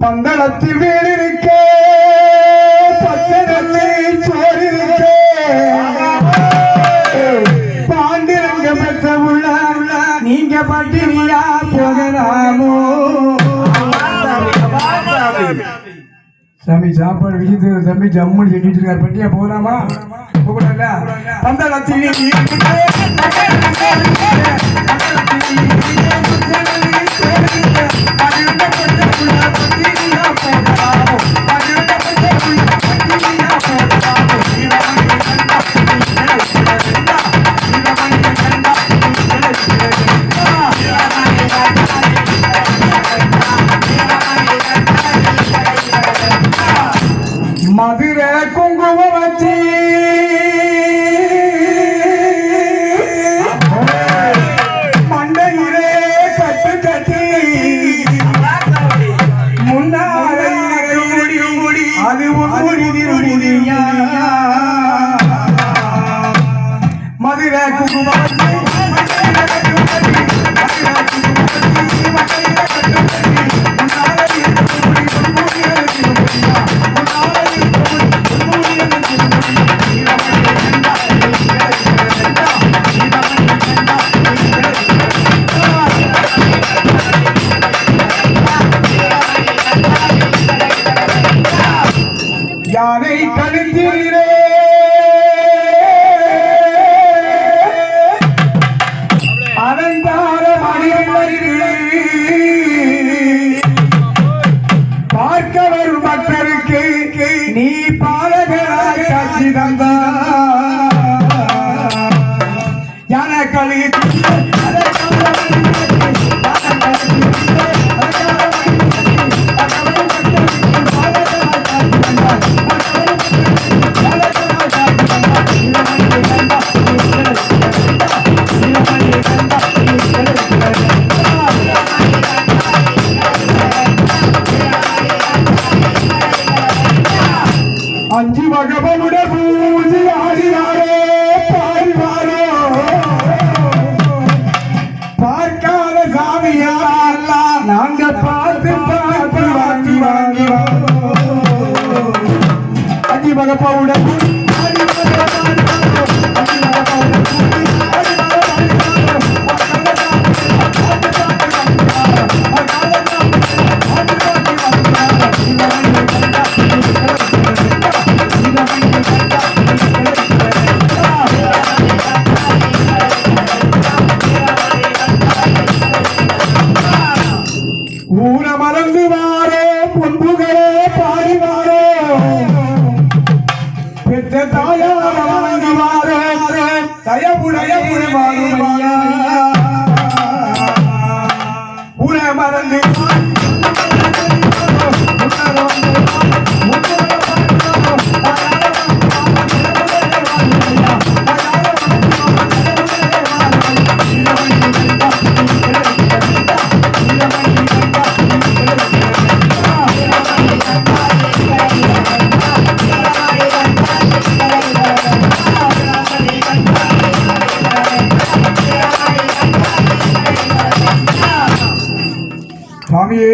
பந்தளத்தில் வீடு இருக்க பச்சனை சோறு இருக்க பாண்டிரங்க பெற்ற உள்ள நீங்க பட்டினியா போகலாமோ சாமி சாப்பாடு விஜயத்து தம்பி ஜம்முன்னு செஞ்சுட்டு இருக்காரு பட்டியா போகலாமா போகல பந்தளத்தில் மதுரை குங்குமம் வச்சு மண்டையிலே கட்டு கட்டி முன்னாலே அது முடியா மதுரை குங்குமம் வச்சு யானை கழுத்திலே அலங்கார மணிமணிலே பார்க்க வரும் மக்களுக்கு நீ பாலகராய் காட்சி தந்தா யானை கழுத்திலே அஞ்சு பகவனுடைய பூஜை ஆடினாரோ பாடினாரோ பார்க்காத சாமியா நாங்க பார்த்து பார்த்து வாங்கி வாங்கி அஞ்சு பகவனுடைய ஊர மறந்து வாரோ பொன்புகளே பாடி வாரோ பெற்ற தாயார வாங்கி வாரோ தயவுடைய ஊர மறந்து स्वामी